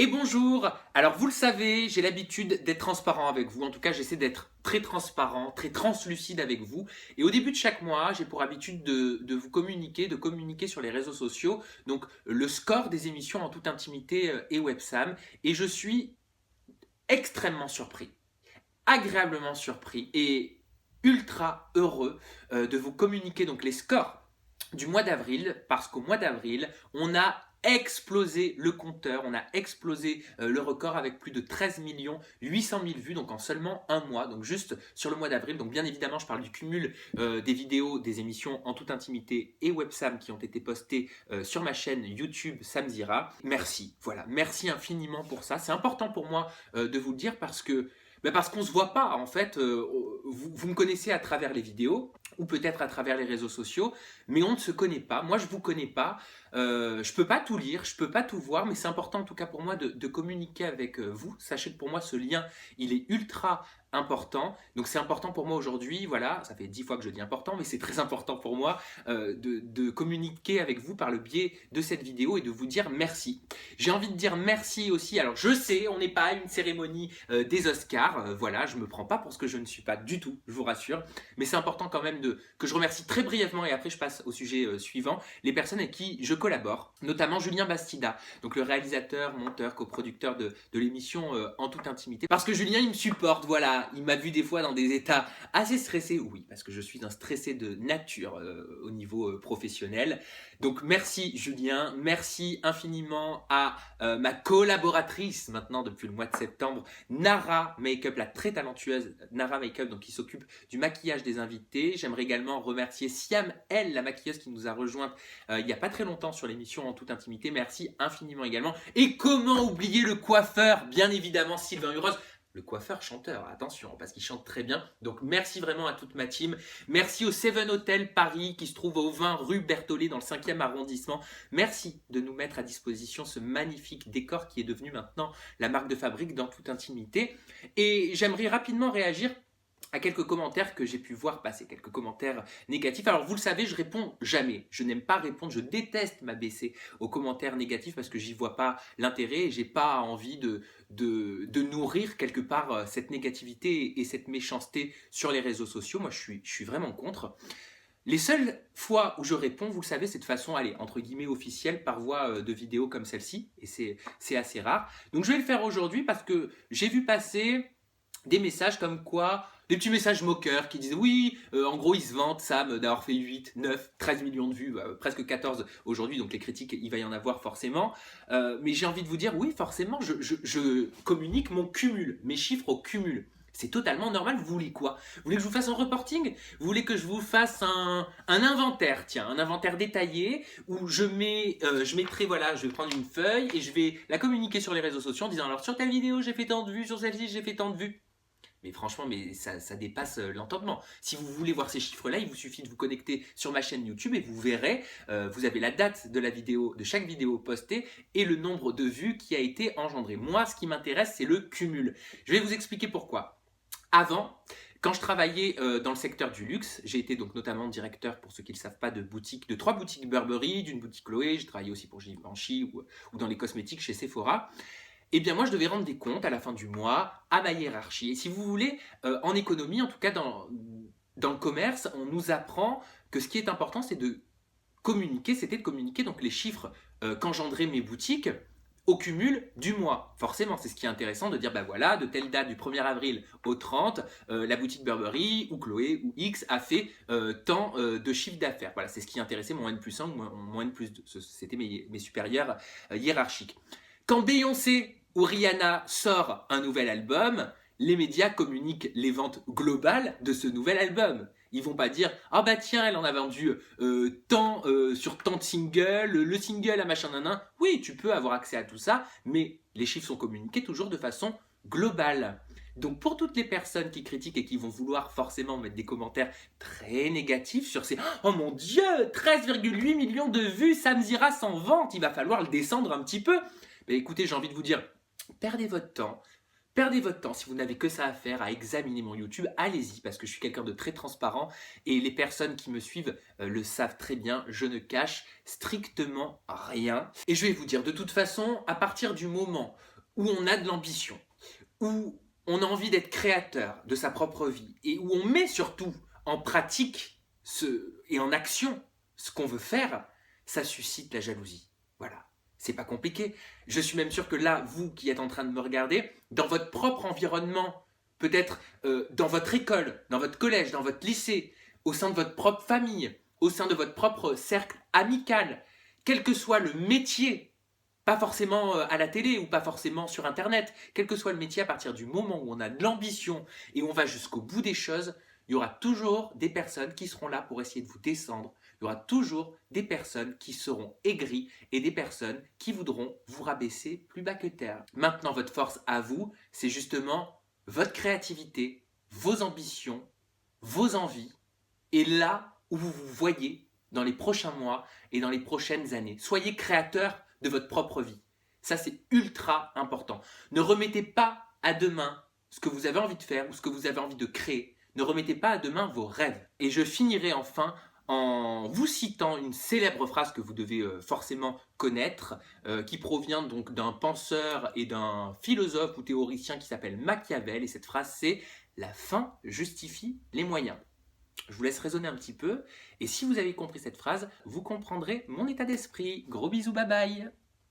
Et bonjour! Alors vous le savez, j'ai l'habitude d'être transparent avec vous. En tout cas, j'essaie d'être très transparent, très translucide avec vous. Et au début de chaque mois, j'ai pour habitude de vous communiquer, de communiquer sur les réseaux sociaux. Donc le score des émissions en toute intimité et Websam. Et je suis extrêmement surpris, agréablement surpris et ultra heureux de vous communiquer donc les scores du mois d'avril, parce qu'au mois d'avril, on a explosé le compteur, on a explosé le record avec plus de 13 800 000 vues, donc en seulement un mois, donc juste sur le mois d'avril. Donc bien évidemment, je parle du cumul des vidéos, des émissions en toute intimité et Websam qui ont été postées sur ma chaîne YouTube Samzira. Merci, voilà, merci infiniment pour ça. C'est important pour moi de vous le dire parce qu'on ne se voit pas en fait. Vous me connaissez à travers les vidéos ou peut-être à travers les réseaux sociaux, mais on ne se connaît pas. Moi, je ne vous connais pas. Je peux pas tout lire, je peux pas tout voir, mais c'est important en tout cas pour moi de communiquer avec vous. Sachez que pour moi, ce lien, il est ultra important. Donc c'est important pour moi aujourd'hui, voilà, ça fait 10 fois que je dis important, mais c'est très important pour moi de communiquer avec vous par le biais de cette vidéo et de vous dire merci. J'ai envie de dire merci aussi. Alors je sais, on n'est pas à une cérémonie des Oscars, voilà, je me prends pas pour ce que je ne suis pas du tout, je vous rassure, mais c'est important quand même que je remercie très brièvement, et après je passe au sujet suivant, les personnes avec qui je collabore, notamment Julien Bastida, donc le réalisateur, monteur, coproducteur de l'émission En toute intimité, parce que Julien il me supporte, voilà, il m'a vu des fois dans des états assez stressés, oui, parce que je suis un stressé de nature au niveau professionnel. Donc merci Julien, merci infiniment à ma collaboratrice maintenant depuis le mois de septembre, Nara Makeup, la très talentueuse Nara Makeup, donc qui s'occupe du maquillage des invités. J'aimerais également remercier Siam, elle, la maquilleuse qui nous a rejointe il n'y a pas très longtemps sur l'émission En toute intimité. Merci infiniment également. Et comment oublier le coiffeur, bien évidemment, Sylvain Huros. Le coiffeur chanteur, attention, parce qu'il chante très bien. Donc merci vraiment à toute ma team. Merci au Seven Hotel Paris qui se trouve au 20 rue Berthollet dans le 5e arrondissement. Merci de nous mettre à disposition ce magnifique décor qui est devenu maintenant la marque de fabrique d'En toute intimité. Et j'aimerais rapidement réagir à quelques commentaires que j'ai pu voir passer, quelques commentaires négatifs. Alors vous le savez, je réponds jamais. Je n'aime pas répondre, je déteste m'abaisser aux commentaires négatifs parce que j'y vois pas l'intérêt et j'ai pas envie de nourrir quelque part cette négativité et cette méchanceté sur les réseaux sociaux. Moi, je suis vraiment contre. Les seules fois où je réponds, vous le savez, c'est de façon, allez, entre guillemets, officielle, par voie de vidéo comme celle-ci, et c'est assez rare. Donc je vais le faire aujourd'hui parce que j'ai vu passer des messages comme quoi, des petits messages moqueurs qui disaient oui, en gros ils se vantent Sam d'avoir fait 8, 9, 13 millions de vues, presque 14 aujourd'hui, donc les critiques il va y en avoir forcément, mais j'ai envie de vous dire oui forcément je communique mon cumul, mes chiffres au cumul. C'est totalement normal, vous voulez quoi? Vous voulez que je vous fasse un reporting? Vous voulez que je vous fasse un inventaire, tiens, un inventaire détaillé où je mettrai, voilà, je vais prendre une feuille et je vais la communiquer sur les réseaux sociaux en disant alors sur telle vidéo j'ai fait tant de vues, sur celle-ci j'ai fait tant de vues. Mais franchement, mais ça dépasse l'entendement. Si vous voulez voir ces chiffres-là, il vous suffit de vous connecter sur ma chaîne YouTube et vous verrez, vous avez la date de la vidéo, de chaque vidéo postée et le nombre de vues qui a été engendré. Moi, ce qui m'intéresse, c'est le cumul. Je vais vous expliquer pourquoi. Avant, quand je travaillais dans le secteur du luxe, j'ai été donc notamment directeur, pour ceux qui ne le savent pas, de 3 boutiques Burberry, d'une boutique Chloé, j'ai travaillé aussi pour Givenchy ou dans les cosmétiques chez Sephora. Eh bien moi je devais rendre des comptes à la fin du mois à ma hiérarchie. Et si vous voulez, en économie, en tout cas dans le commerce, on nous apprend que ce qui est important c'est de communiquer, c'était de communiquer donc les chiffres qu'engendraient mes boutiques au cumul du mois. Forcément, c'est ce qui est intéressant de dire, bah voilà, de telle date du 1er avril au 30, la boutique Burberry ou Chloé ou X a fait tant de chiffre d'affaires. Voilà, c'est ce qui intéressait mon N+1 ou mon N+2. C'était mes supérieurs hiérarchiques. Quand Beyoncé ou Rihanna sort un nouvel album, les médias communiquent les ventes globales de ce nouvel album. Ils vont pas dire ah bah tiens elle en a vendu tant sur tant de singles, le single à machin nanan. Oui tu peux avoir accès à tout ça, mais les chiffres sont communiqués toujours de façon globale. Donc pour toutes les personnes qui critiquent et qui vont vouloir forcément mettre des commentaires très négatifs sur ces oh mon dieu 13,8 millions de vues, Samzira s'en vante, il va falloir le descendre un petit peu. Mais écoutez j'ai envie de vous dire perdez votre temps. perdez votre temps, si vous n'avez que ça à faire, à examiner mon YouTube, allez-y, parce que je suis quelqu'un de très transparent et les personnes qui me suivent le savent très bien, je ne cache strictement rien. Et je vais vous dire, de toute façon, à partir du moment où on a de l'ambition, où on a envie d'être créateur de sa propre vie et où on met surtout en pratique et en action ce qu'on veut faire, ça suscite la jalousie. Voilà. C'est pas compliqué. Je suis même sûr que là, vous qui êtes en train de me regarder, dans votre propre environnement, peut-être dans votre école, dans votre collège, dans votre lycée, au sein de votre propre famille, au sein de votre propre cercle amical, quel que soit le métier, pas forcément à la télé ou pas forcément sur Internet, quel que soit le métier, à partir du moment où on a de l'ambition et on va jusqu'au bout des choses, il y aura toujours des personnes qui seront là pour essayer de vous descendre. Il y aura toujours des personnes qui seront aigries et des personnes qui voudront vous rabaisser plus bas que terre. Maintenant, votre force à vous, c'est justement votre créativité, vos ambitions, vos envies, et là où vous vous voyez dans les prochains mois et dans les prochaines années. Soyez créateur de votre propre vie. Ça, c'est ultra important. Ne remettez pas à demain ce que vous avez envie de faire ou ce que vous avez envie de créer. Ne remettez pas à demain vos rêves. Et je finirai enfin en vous citant une célèbre phrase que vous devez forcément connaître, qui provient donc d'un penseur et d'un philosophe ou théoricien qui s'appelle Machiavel. Et cette phrase, c'est « La fin justifie les moyens ». Je vous laisse raisonner un petit peu. Et si vous avez compris cette phrase, vous comprendrez mon état d'esprit. Gros bisous, bye bye.